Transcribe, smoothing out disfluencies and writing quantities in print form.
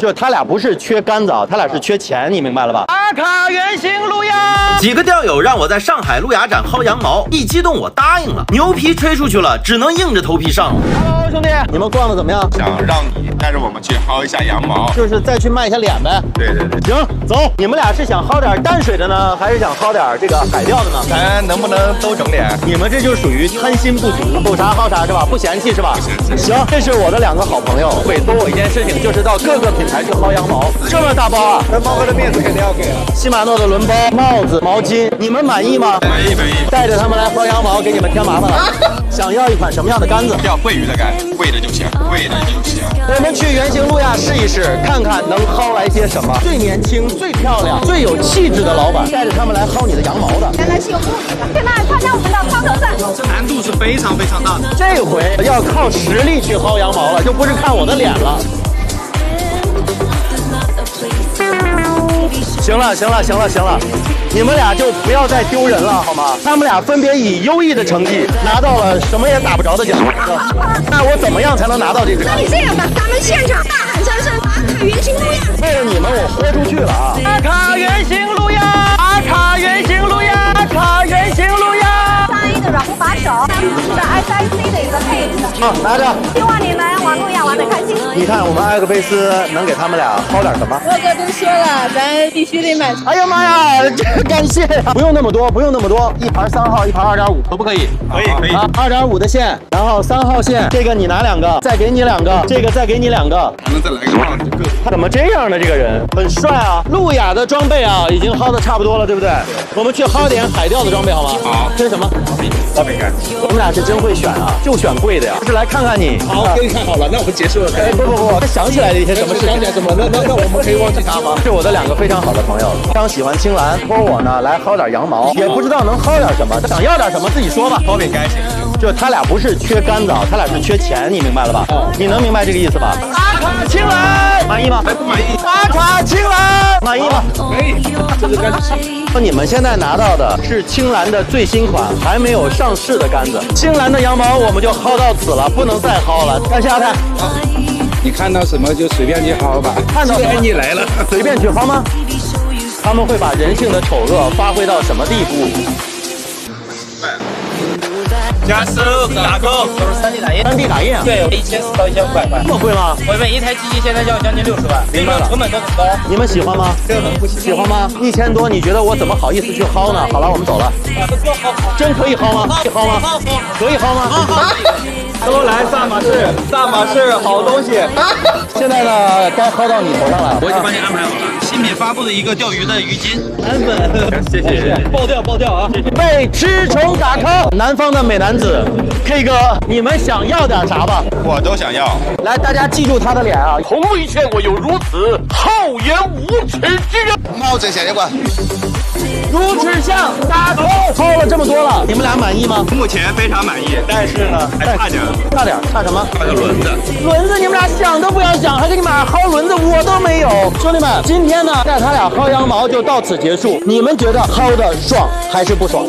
就是他俩不是缺杆子啊，他俩是缺钱，你明白了吧？阿卡原型路亚，几个钓友让我在上海路亚展薅羊毛，一激动我答应了，牛皮吹出去了，只能硬着头皮上了。Hello， 兄弟，你们逛的怎么样？想让你带着我们去薅一下羊毛，就是再去卖一下脸呗。对。行，走。你们俩是想薅点淡水的呢，还是想薅点这个海钓的呢？咱能不能都整点？你们这就属于贪心不足，有啥薅啥是吧？不嫌弃是吧？不嫌弃。行，这是我的2个好朋友，委托我一件事情，就是到各个品牌去薅羊毛。这么大包啊！那猫哥的面子肯定要给啊。西马诺的轮包、帽子、毛巾，你们满意吗？满意。带着他们来薅羊毛，给你们添麻烦了。想要一款什么样的杆子？要桂鱼的杆，贵的就行，贵的就行。我们去原型路亚试一试，看看能薅来些什么。最年轻、最漂亮、最有气质的老板，带着他们来薅你的羊毛的。原来是有目的的。现在参加我们的薅头赛，难度是非常大的。这回要靠实力去薅羊毛了，就不是看我的脸了。行了，你们俩就不要再丢人了好吗？他们俩分别以优异的成绩拿到了什么也打不着的奖。那我怎么样才能拿到这个奖？那你这样吧，咱们现场大喊三声“阿卡原型路亚”。为了你们，我豁出去了啊！阿卡原型路亚，阿卡原型路亚，阿卡原型路亚。3A 的软木把手，3的 SIC 的一个配置。好，拿着。希望你们玩路亚玩得开心。你看我们艾格菲斯能给他们俩薅点什么？洛哥都说了，咱必须得买。哎呀妈呀，感谢呀！不用那么多，一盘3号，一盘2.5，可不可以？可以。啊，2.5的线，然后3号线，这个你拿2个，再给你2个，这个再给你2个。还能再来个帽子就够。他怎么这样呢？这个人很帅啊！路亚的装备啊，已经薅的差不多了，对不对？我们去薅点海钓的装备好吗？好。这是什么？花饼干。我们俩是真会选啊，就选贵的呀。就是来看看你。好，给你看好了，那我们结束了。哎，不，他想起来的一些什么事情？想起来什么？那我们可以忘记他吗？是我的2个非常好的朋友，非常喜欢青蓝，托我呢来薅点羊毛，也不知道能薅点什么，想要点什么自己说吧。花饼干行。就他俩不是缺杆子啊，他俩是缺钱，你明白了吧？你能明白这个意思吧？阿卡青蓝满意吗？还不满意。阿卡青蓝满意吗？可以。这是杆子。你们现在拿到的是青蓝的最新款，还没有上市的杆子。青蓝的羊毛我们就薅到此了，不能再薅了。看下看，你看到什么就随便去薅吧。看到什么你来了，随便去薅吗？他们会把人性的丑恶发挥到什么地步？加速打勾都是3D 打印，3D 打印啊？对，1400到1500块。这么贵吗？我们一台机器现在就要将近60万，明白了，成本都很高。你们喜欢吗？这个能不喜欢吗？1000多，你觉得我怎么好意思去薅呢？好了，我们走了。真可以薅吗？可以薅吗？可以薅吗？都来萨马士好东西。现在呢，该薅到你头上了。我已经帮你安排好了，新品发布的一个钓鱼的鱼巾。安粉，谢谢。爆掉啊！被吃虫打 call， 南方的美男子 K 哥，你们想要点啥吧？我都想要。来，大家记住他的脸啊！从未见过有如此厚颜无耻之人。帽子想要吧？如齿象打 call， 薅了这么多了，你们俩满意吗？目前非常满意，但是呢，还差点。差什么？差个轮子。轮子你们俩想都不要想，还给你们俩薅轮子，我都没有。兄弟们，今天呢带他俩薅羊毛就到此结束。你们觉得薅的爽还是不爽？